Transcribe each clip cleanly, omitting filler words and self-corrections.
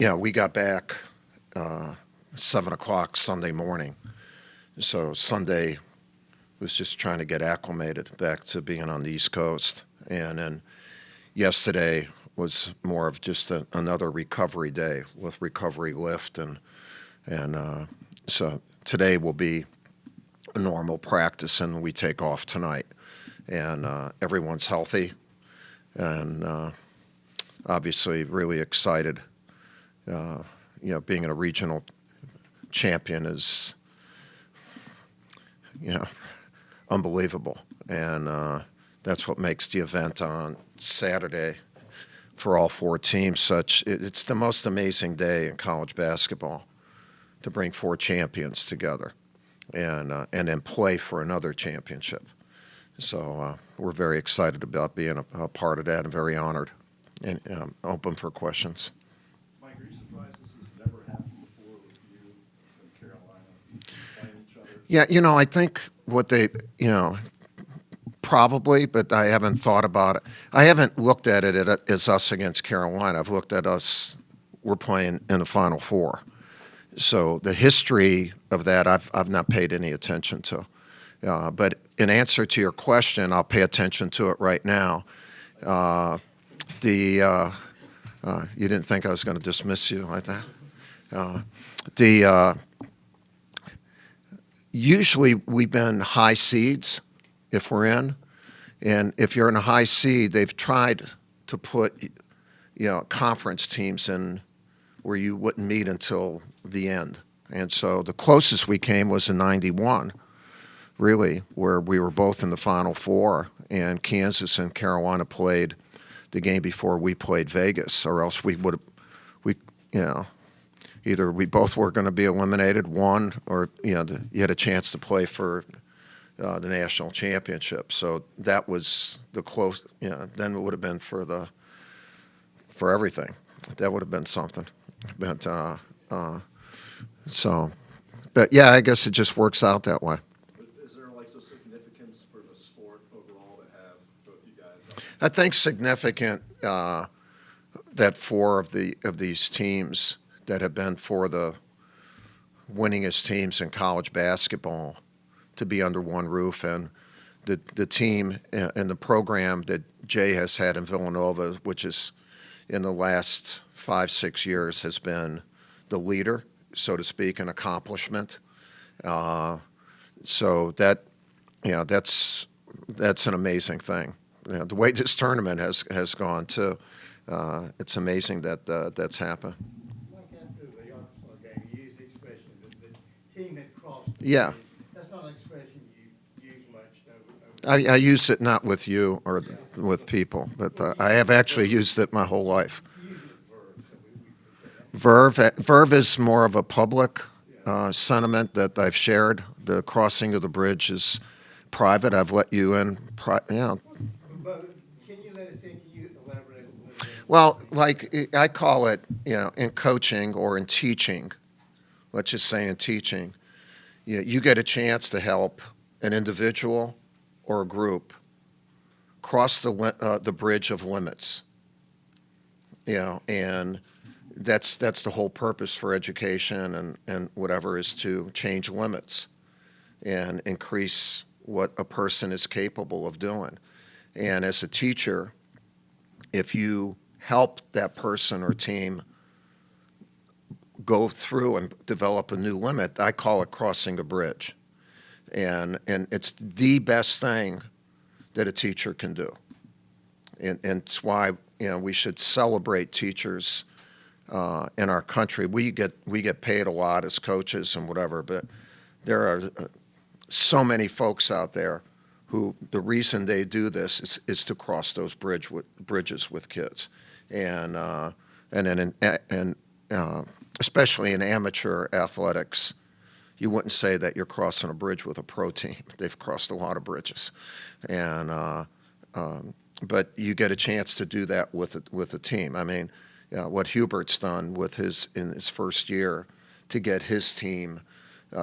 Yeah, we got back 7 o'clock Sunday morning. So Sunday was just trying to get acclimated back to being on the East Coast. And then yesterday was more of just another recovery day with recovery lift. And so today will be a normal practice, and we take off tonight. And everyone's healthy, and obviously really excited. Being a regional champion is, you know, unbelievable. And that's what makes the event on Saturday for all four teams it's the most amazing day in college basketball to bring four champions together and then play for another championship. So we're very excited about being a part of that and very honored and open for questions. Mike, are you surprised this has never happened before with you and Carolina playing each other? Yeah, I think probably, but I haven't thought about it. I haven't looked at it as us against Carolina. I've looked at us, we're playing in the Final Four. So the history of that, I've not paid any attention to. But in answer to your question, I'll pay attention to it right now. You didn't think I was going to dismiss you like that. Usually we've been high seeds if we're in, and if you're in a high seed, they've tried to put conference teams in where you wouldn't meet until the end. And so the closest we came was in '91, really, where we were both in the Final Four, and Kansas and Carolina played the game before we played Vegas, or else either we both were going to be eliminated, one, or you had a chance to play for the national championship. So that was the close. Then it would have been for everything. That would have been something. But but yeah, I guess it just works out that way. Is there like some significance for the sport overall to have both you guys? I think significant that four of these teams that have been four of the winningest teams in college basketball to be under one roof, and the team and the program that Jay has had in Villanova, which is in the last 5-6 years has been the leader, so to speak, in accomplishment. So that's an amazing thing. The way this tournament has gone too, it's amazing that that's happened. Like after the Arkansas game, you used the expression that the team had crossed. Yeah. That's not an expression you use much. I use it not with you or with people, but I have actually used it my whole life. You use the verb, so we put that. Verve is more of a public sentiment that I've shared. The crossing of the bridge is private. I've let you in. But can you let us in? Can you elaborate a little bit? Well, like I call it, in coaching or in teaching, let's just say in teaching, you get a chance to help an individual or a group cross the bridge of limits. And that's the whole purpose for education and whatever is to change limits and increase what a person is capable of doing. And as a teacher, if you help that person or team go through and develop a new limit, I call it crossing a bridge. And it's the best thing that a teacher can do. And it's why we should celebrate teachers in our country. We get paid a lot as coaches and whatever, but there are so many folks out there who the reason they do this is to cross those bridges with kids, and then especially in amateur athletics, you wouldn't say that you're crossing a bridge with a pro team. They've crossed a lot of bridges, and but you get a chance to do that with a team. I mean, what Hubert's done in his first year to get his team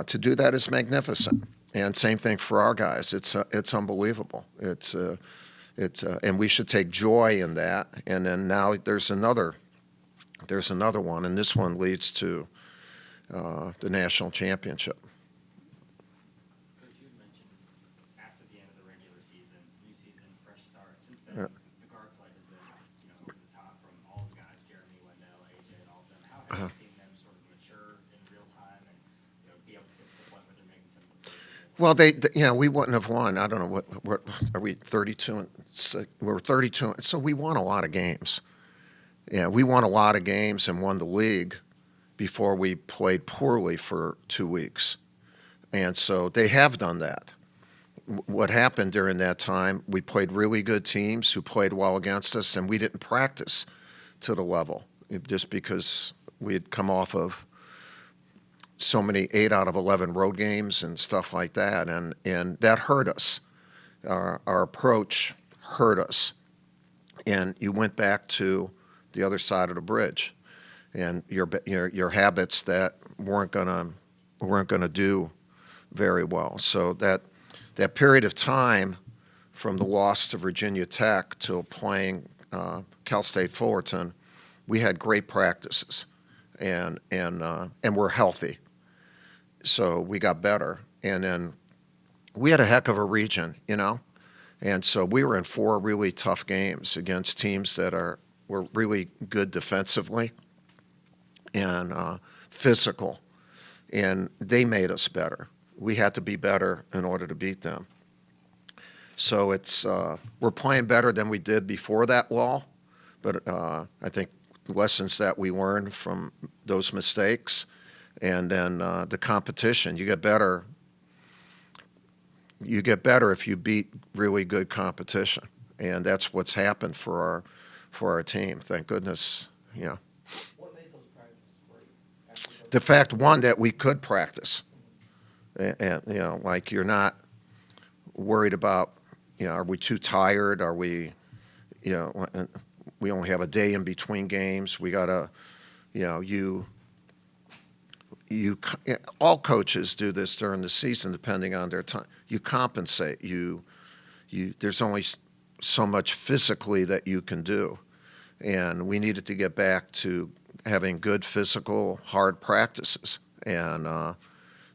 to do that is magnificent. And same thing for our guys. It's unbelievable. And we should take joy in that. And then now there's another there's another one, and this one leads to the national championship. Coach, you had mentioned after the end of the regular season, new season, fresh start. Since then, Yeah. the guard play has been, over the top from all the guys, Jeremy, Wendell, AJ, and all of them. How have you seen them sort of mature in real time and, be able to get to the point where they're making some of the plays? Well, we wouldn't have won. I don't know what are we 32 and 6? We're 32, so we won a lot of games. Yeah, we won a lot of games and won the league before we played poorly for 2 weeks, and so they have done that. What happened during that time? We played really good teams who played well against us, and we didn't practice to the level just because we had come off of so many 8 out of 11 road games and stuff like that, and that hurt us. Our approach hurt us, and you went back to the other side of the bridge, and your habits that weren't gonna do very well. So that period of time from the loss to Virginia Tech till playing Cal State Fullerton, we had great practices, and we're healthy. So we got better, and then we had a heck of a region, and so we were in 4 really tough games against teams that were really good defensively and physical, and they made us better. We had to be better in order to beat them. So we're playing better than we did before that wall, but I think lessons that we learned from those mistakes, and then the competition. You get better if you beat really good competition, and that's what's happened for our team. Thank goodness. What made those practices great? The fact, one, that we could practice, and like you're not worried about, are we too tired? Are we, we only have a day in between games. We gotta, all coaches do this during the season, depending on their time. You compensate. There's only so much physically that you can do, and we needed to get back to having good physical, hard practices, and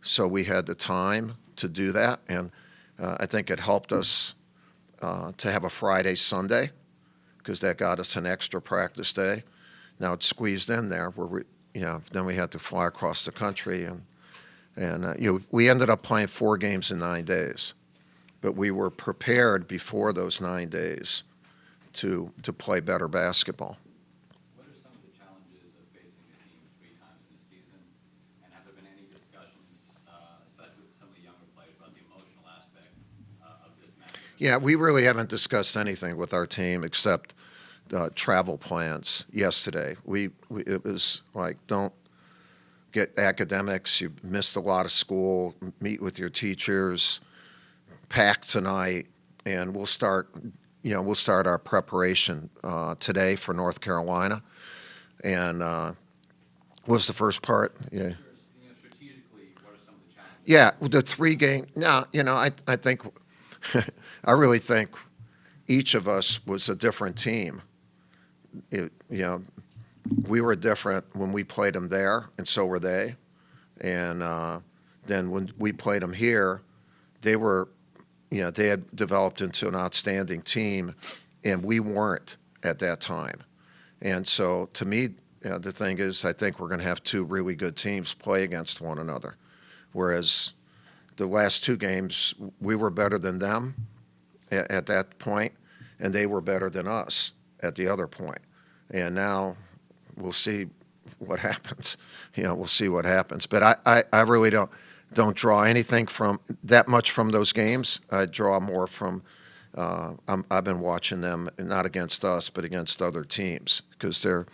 so we had the time to do that, and I think it helped us to have a Friday, Sunday, because that got us an extra practice day. Now it's squeezed in there where then we had to fly across the country, and we ended up playing 4 games in 9 days, but we were prepared before those 9 days to play better basketball. What are some of the challenges of facing a team 3 times in a season, and have there been any discussions, especially with some of the younger players, about the emotional aspect of this match? Yeah, we really haven't discussed anything with our team except travel plans yesterday. It was like, don't get academics. You missed a lot of school. Meet with your teachers. Pack tonight, and we'll start our preparation today for North Carolina. And what was the first part? Yeah. Strategically, what are some of the challenges? Yeah, the 3 game. No, I think, I really think each of us was a different team. We were different when we played them there, and so were they. And then when we played them here, they had developed into an outstanding team, and we weren't at that time. And so, to me, the thing is, I think we're going to have 2 really good teams play against one another. Whereas the last 2 games, we were better than them at that point, and they were better than us at the other point. And now we'll see what happens. We'll see what happens. But I really don't draw anything from that much from those games. I draw more from I've been watching them, not against us, but against other teams, because they're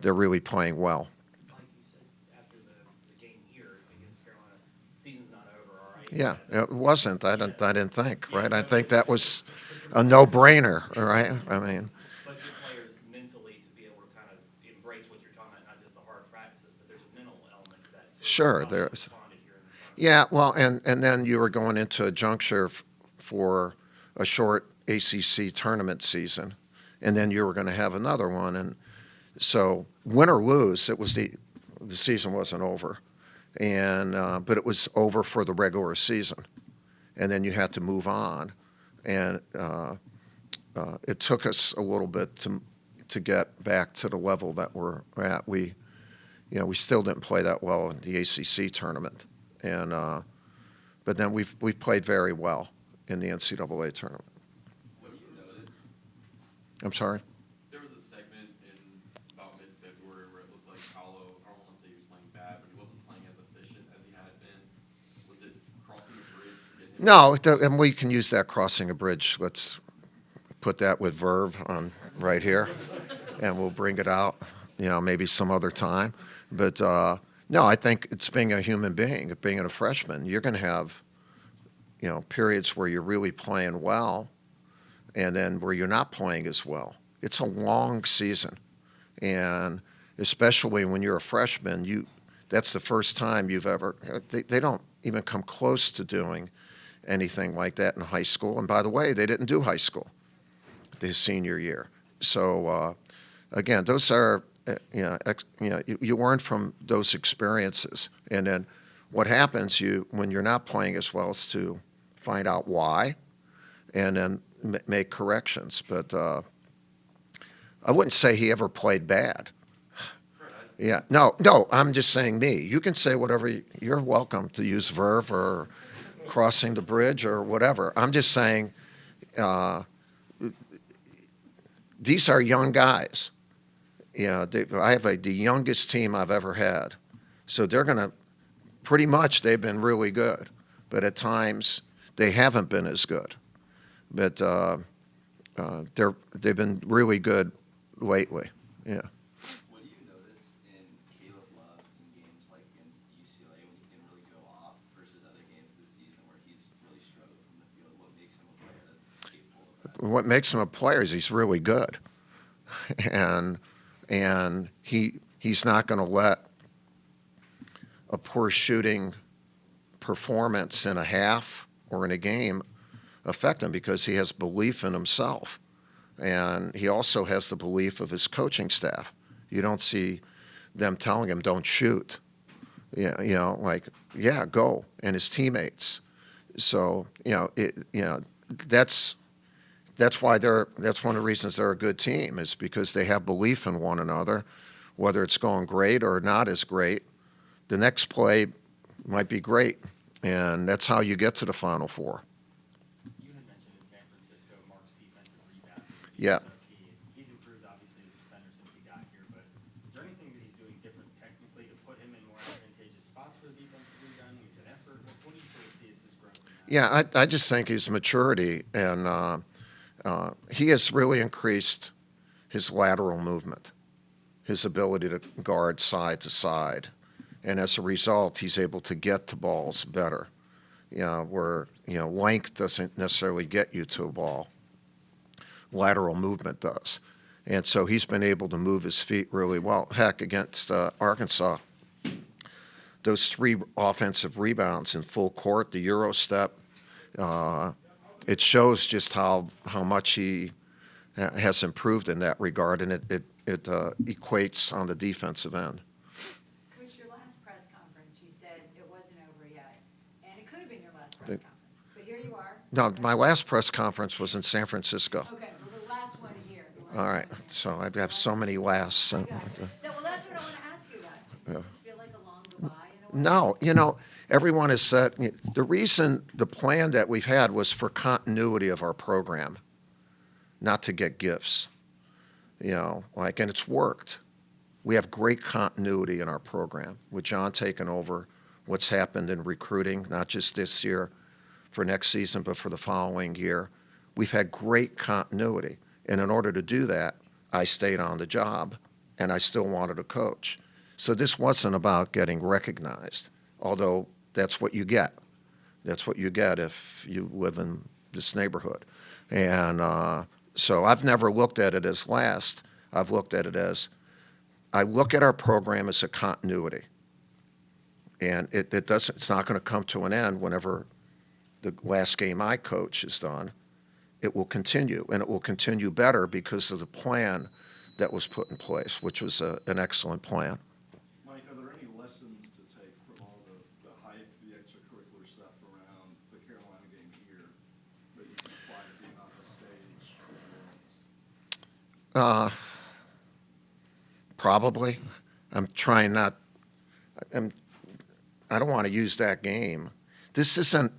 really playing well. Like you said, after the game here against Carolina, season's not over, all right? Yeah, it wasn't. I didn't think, right? I think that was a no-brainer, right? I mean, But your players mentally to be able to kind of embrace what you're talking about, not just the hard practices, but there's a mental element to that too. Sure, How you there's. responded here in the front. Yeah, well, and then you were going into a juncture for a short ACC tournament season, and then you were going to have another one, and so win or lose, the season wasn't over, and but it was over for the regular season, and then you had to move on, and it took us a little bit to get back to the level that we're at. We still didn't play that well in the ACC tournament, and but then we've played very well in the NCAA tournament. What did you notice? I'm sorry. There was a segment in about mid-February where it looked like Paolo, I don't want to say he was playing bad, but he wasn't playing as efficient as he had been. Was it crossing the bridge to get him? No, and we can use that crossing a bridge. Let's put that with verve on right here, and we'll bring it out, maybe some other time. But no, I think it's being a human being, being a freshman. You're going to have, periods where you're really playing well, and then where you're not playing as well. It's a long season, and especially when you're a freshman, that's the first time you've ever. They don't even come close to doing anything like that in high school. And by the way, they didn't do high school his senior year. So again, those are you learn from those experiences, and then what happens when you're not playing as well is to find out why, and then make corrections. But I wouldn't say he ever played bad. Yeah, no, I'm just saying me. You can say whatever. You're welcome to use verve or crossing the bridge or whatever. I'm just saying these are young guys. I have the youngest team I've ever had. So they're going to, pretty much they've been really good. But at times they haven't been as good. But they've been really good lately. Yeah. What do you notice in Caleb Love in games like against UCLA when he can really go off versus other games this season where he's really struggled from the field? What makes him a player that's capable of that? What makes him a player is he's really good. And he's not going to let a poor shooting performance in a half or in a game affect him, because he has belief in himself. And he also has the belief of his coaching staff. You don't see them telling him, don't shoot. Go. And his teammates. So, that's why that's one of the reasons they're a good team, is because they have belief in one another. Whether it's going great or not as great, the next play might be great. And that's how you get to the Final Four. You had mentioned in San Francisco, Mark's defensive rebounding. Yeah. So key. He's improved obviously as a defender since he got here, but is there anything that he's doing different technically to put him in more advantageous spots for the defensive rebounding? Is it effort? What do you sort of see as his growth in that? Yeah, I just think his maturity, and he has really increased his lateral movement, his ability to guard side to side. And as a result, he's able to get to balls better. Where length doesn't necessarily get you to a ball. Lateral movement does. And so he's been able to move his feet really well. Heck, against Arkansas, those 3 offensive rebounds in full court, the Euro step, it shows just how much he has improved in that regard, and it equates on the defensive end. Coach, your last press conference, you said it wasn't over yet, and it could have been your last press conference, but here you are. No, my last press conference was in San Francisco. Okay, well, the last one here. All right, so I have so many lasts. I got it. No, well, that's what I want to ask you about. Does this feel like a long goodbye in a way? No, everyone has said the plan that we've had was for continuity of our program, not to get gifts. And it's worked. We have great continuity in our program with John taking over, what's happened in recruiting, not just this year, for next season, but for the following year. We've had great continuity. And in order to do that, I stayed on the job, and I still wanted to coach. So this wasn't about getting recognized, although that's what you get. That's what you get if you live in this neighborhood. And so I've never looked at it as last. I've looked at it as, I look at our program as a continuity. And it's not going to come to an end whenever the last game I coach is done. It will continue, and it will continue better because of the plan that was put in place, which was an excellent plan. Mike, are there any lessons to take from all the hype, the extracurricular stuff around the Carolina game here that you can apply to being on the stage? Probably. I'm trying not. I don't want to use that game. This isn't.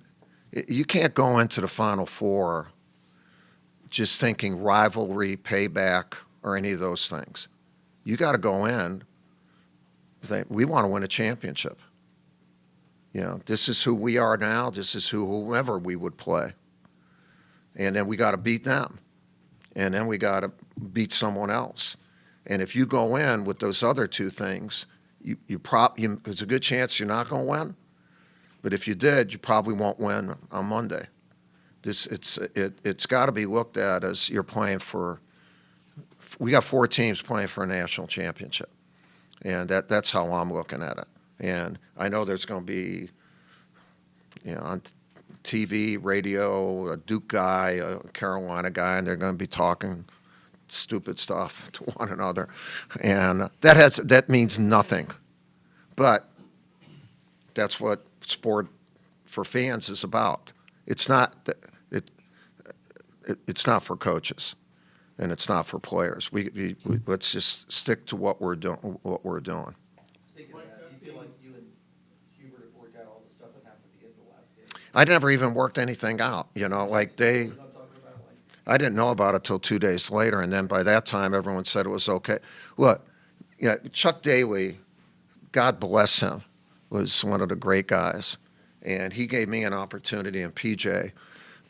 You can't go into the Final Four just thinking rivalry, payback, or any of those things. You got to go in. Think, we want to win a championship. You know, this is who we are now. This is whoever we would play, and then we got to beat them, and then we got to beat someone else. And if you go in with those other two things, there's a good chance you're not going to win. But if you did, you probably won't win on Monday. It's got to be looked at as you're playing for. We got 4 teams playing for a national championship, and that's how I'm looking at it. And I know there's going to be, you know, on TV, radio, a Duke guy, a Carolina guy, and they're going to be talking stupid stuff to one another, and that means nothing. But that's what sport for fans is about. It's not it's not for coaches, and it's not for players. We let's just stick to what we're doing. Speaking of that, do you feel like you and Hubert have worked out all the stuff that happened at the end of the last game? I never even worked anything out. You know, like they. We're not talking about like. I didn't know about it till 2 days later, and then by that time, everyone said it was okay. Look, yeah, Chuck Daly, God bless him, was one of the great guys, and he gave me an opportunity and PJ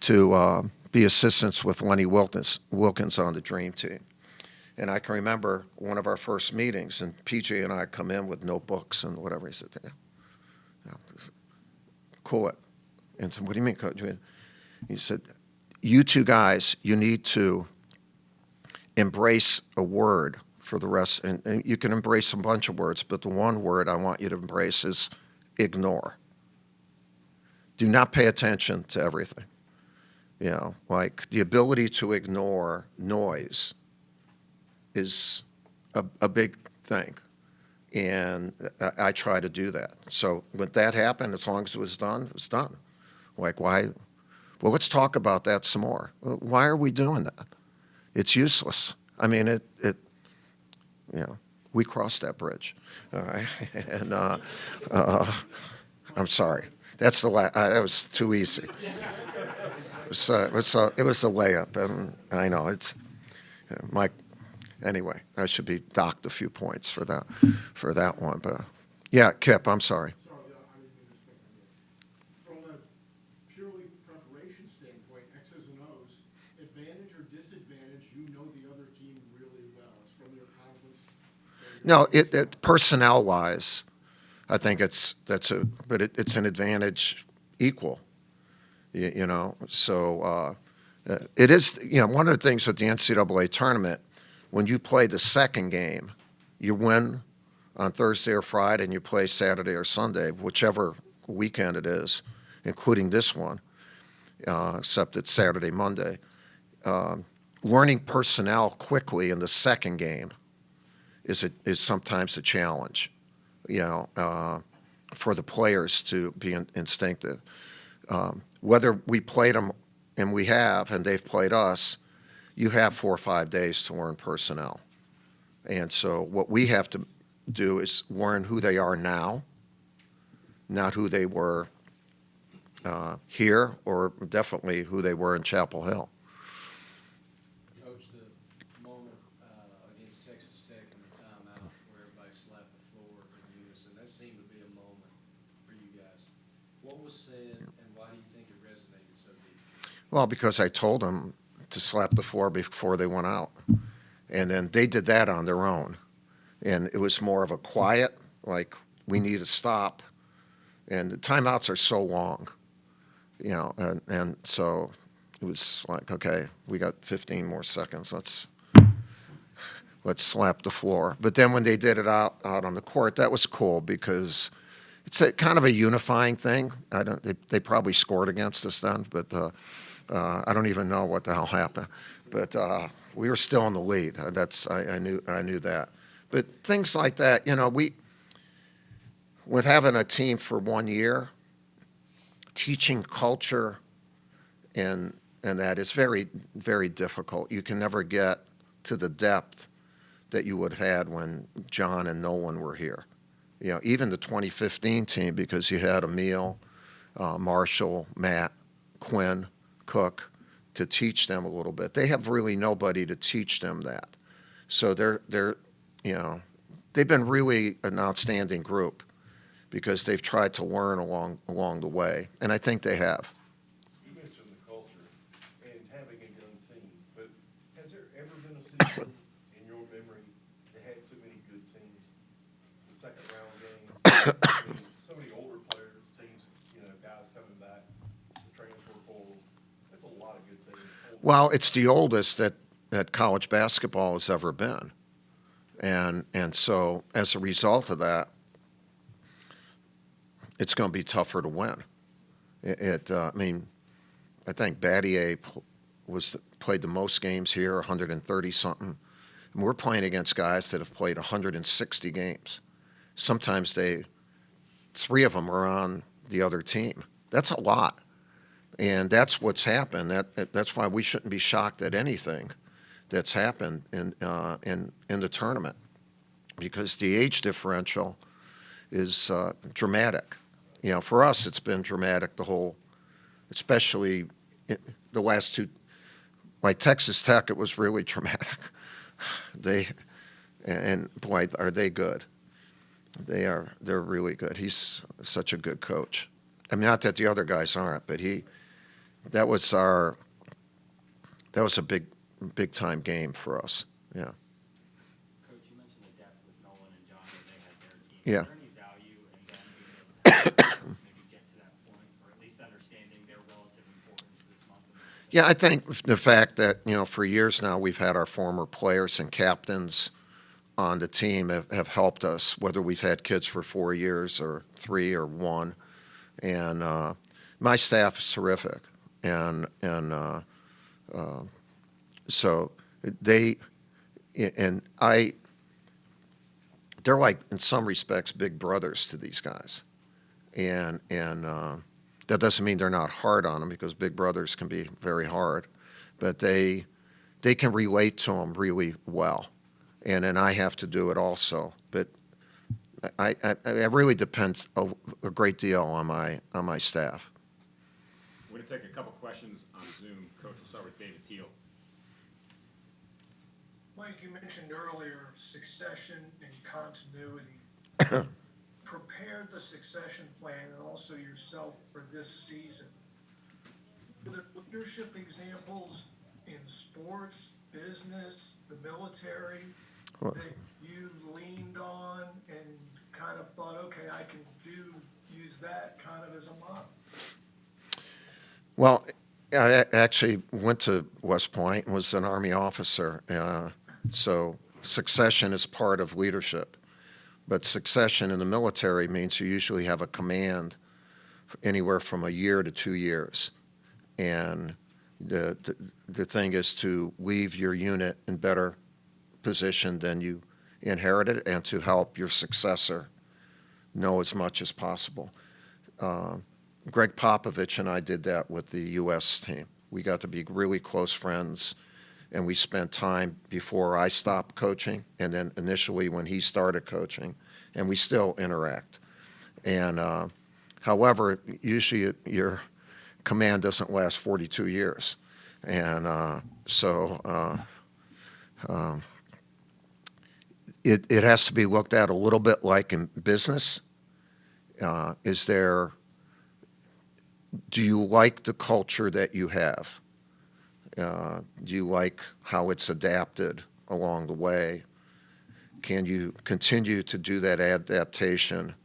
to be assistants with Lenny Wilkins on the Dream Team. And I can remember one of our first meetings, and PJ and I come in with notebooks and whatever. He said, yeah, cool it. And so, what do you mean, Coach? He said, you two guys, you need to embrace a word for the rest. And you can embrace a bunch of words, but the one word I want you to embrace is ignore. Do not pay attention to everything. You know, like the ability to ignore noise is a big thing. And I try to do that. So when that happened, as long as it was done, it was done. Like, why? Well, let's talk about that some more. Why are we doing that? It's useless. I mean, you know, we crossed that bridge, all right? And I'm sorry. That's that was too easy. It was a layup, and I know it's Mike. Anyway, I should be docked a few points for that one. But yeah, Kip, I'm sorry. Sorry, I didn't mean to stick on you. From a purely preparation standpoint, X's and O's, advantage or disadvantage, you know the other team really well. It's from your conference. No, personnel-wise, I think it's an advantage equal. You know, so it is. You know, one of the things with the NCAA tournament, when you play the second game, you win on Thursday or Friday, and you play Saturday or Sunday, whichever weekend it is, including this one, except it's Saturday, Monday. Learning personnel quickly in the second game is sometimes a challenge, you know, for the players to be instinctive. Whether we played them, and we have, and they've played us, you have 4 or 5 days to learn personnel. And so what we have to do is learn who they are now, not who they were here, or definitely who they were in Chapel Hill. Coach, the moment against Texas Tech in the timeout where everybody slapped the floor in unison, that seemed to be a moment for you guys. What was said, and why do you think it resonated so deep? Well, because I told them to slap the floor before they went out. And then they did that on their own. And it was more of a quiet, like, we need to stop. And the timeouts are so long, you know, and so it was like, okay, we got 15 more seconds. Let's slap the floor. But then when they did it out on the court, that was cool because it's kind of a unifying thing. They probably scored against us then, but I don't even know what the hell happened. But we were still in the lead. I knew that. But things like that, with having a team for 1 year, teaching culture and that is very, very difficult. You can never get to the depth that you would have had when John and Nolan were here. Even the 2015 team, because you had Emil, Marshall, Matt, Quinn, Cook, to teach them a little bit. They have really nobody to teach them that. So they've been really an outstanding group because they've tried to learn along the way, and I think they have. You mentioned the culture and having a young team, but has there ever been a season in your memory that had so many good teams? The second round games, so many older players, teams, guys coming back, the transfer portal. That's a lot of good teams. Well, it's the oldest that college basketball has ever been. And so as a result of that, it's going to be tougher to win. I think Battier played the most games here, 130-something. And we're playing against guys that have played 160 games. Sometimes 3 of them are on the other team. That's a lot. And that's what's happened. That's why we shouldn't be shocked at anything that's happened in the tournament, because the age differential is dramatic. For us, it's been dramatic especially the last 2. Like Texas Tech, it was really dramatic. Boy, are they good. They're really good. He's such a good coach. Not that the other guys aren't, but that was a big time game for us. Yeah. Coach, you mentioned the depth with Nolan and John that they had their team. Yeah. Is there any value in them being able to maybe get to that point, or at least understanding their relative importance this month? Yeah, I think the fact that, for years now we've had our former players and captains on the team have helped us, whether we've had kids for 4 years or 3 or 1. And my staff is terrific. So they're like, in some respects, big brothers to these guys. And that doesn't mean they're not hard on them, because big brothers can be very hard, but they can relate to them really well. And then I have to do it also. But it really depends a great deal on my staff. We're going to take a couple questions on Zoom. Coach, we'll start with David Teal. Mike, you mentioned earlier succession and continuity. Prepared the succession plan and also yourself for this season. Are there leadership examples in sports, business, the military that you leaned on and kind of thought, okay, I can use that kind of as a model? Well, I actually went to West Point and was an Army officer. So succession is part of leadership. But succession in the military means you usually have a command for anywhere from a year to 2 years. And the thing is to leave your unit in better position than you inherited, and to help your successor know as much as possible. Greg Popovich and I did that with the U.S. team. We got to be really close friends, and we spent time before I stopped coaching, and then initially when he started coaching, and we still interact. And however, usually your command doesn't last 42 years. And it has to be looked at a little bit like in business. Do you like the culture that you have? Do you like how it's adapted along the way? Can you continue to do that adaptation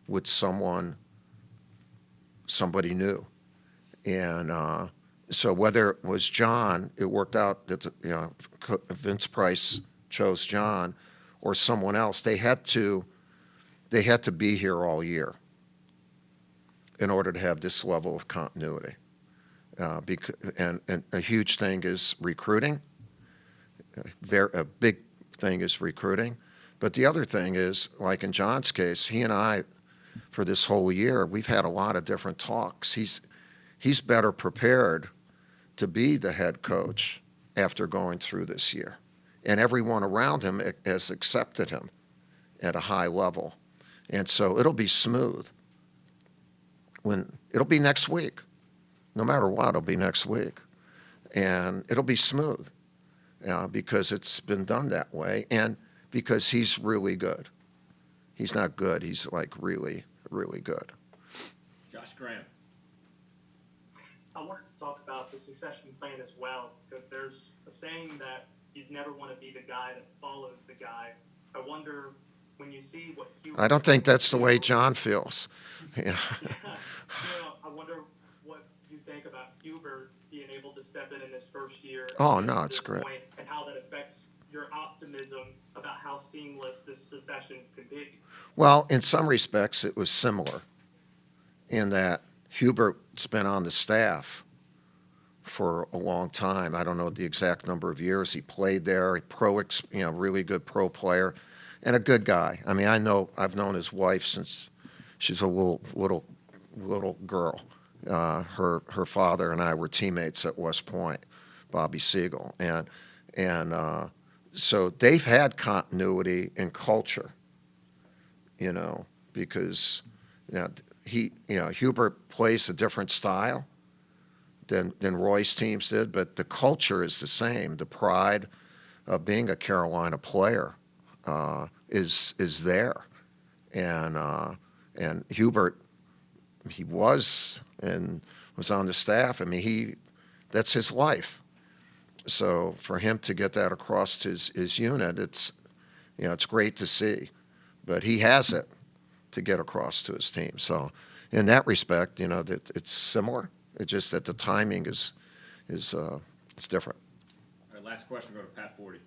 with somebody new? And so whether it was John, it worked out that Vince Price chose John, or someone else, they had to be here all year in order to have this level of continuity. And a huge thing is recruiting, a big thing is recruiting. But the other thing is, like in John's case, he and I, for this whole year, we've had a lot of different talks. He's better prepared to be the head coach after going through this year. And everyone around him has accepted him at a high level. And so it'll be smooth. It'll be next week. No matter what, it'll be next week. And it'll be smooth because it's been done that way and because he's really good. He's not good. He's like really, really good. Josh Graham. I wanted to talk about the succession plan as well, because there's a saying that you'd never want to be the guy that follows the guy. I wonder when you see what Hubert. I don't think that's the way John feels. Yeah. I wonder what you think about Hubert being able to step in this first year. Oh, no, it's this great. point, and how that affects your optimism about how seamless this succession could be. Well, in some respects, it was similar in that Hubert's been on the staff for a long time. I don't know the exact number of years he played there. Really good pro player, and a good guy. I mean, I've known his wife since she's a little girl. Her father and I were teammates at West Point, Bobby Siegel, and so they've had continuity in culture. Because Hubert plays a different style than Roy's teams did, but the culture is the same. The pride of being a Carolina player is there, and Hubert, he was on the staff. I mean, that's his life. So for him to get that across his unit, it's great to see. But he has it to get across to his team. So in that respect, it's similar. It's just that the timing is different. All right, last question, go to Pat Forty.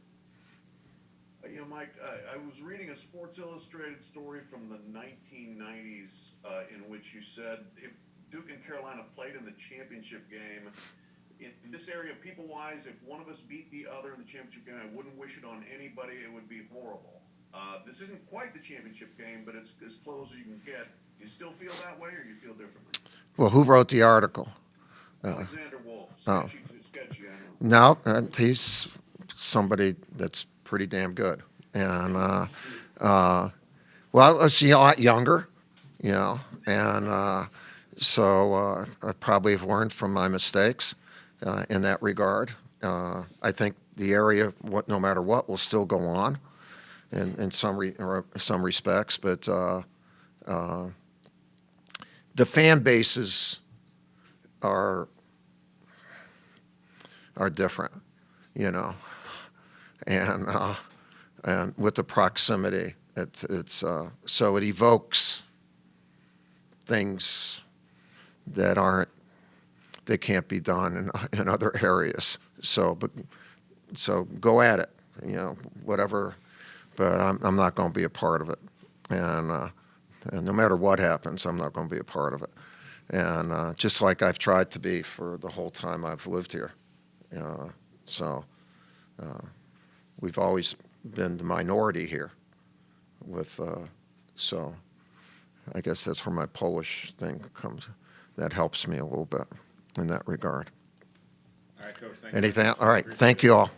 Mike, I was reading a Sports Illustrated story from the 1990s in which you said if Duke and Carolina played in the championship game, in this area, people-wise, if one of us beat the other in the championship game, I wouldn't wish it on anybody. It would be horrible. This isn't quite the championship game, but it's as close as you can get. Do you still feel that way, or do you feel differently? Well, who wrote the article? Alexander Wolf. Oh. Sketchy, I know. No, he's somebody that's pretty damn good. And, well, I was a lot younger, and so I probably have learned from my mistakes in that regard. I think the area, no matter what, will still go on in some respects, but the fan bases are different, and with the proximity, it's so it evokes things that can't be done in other areas. So go at it, whatever. But I'm not going to be a part of it, and no matter what happens, I'm not going to be a part of it. And just like I've tried to be for the whole time I've lived here. So we've always been the minority here. So I guess that's where my Polish thing comes. That helps me a little bit in that regard. All right, Coach, thank you. Anything? All right. Thank you all.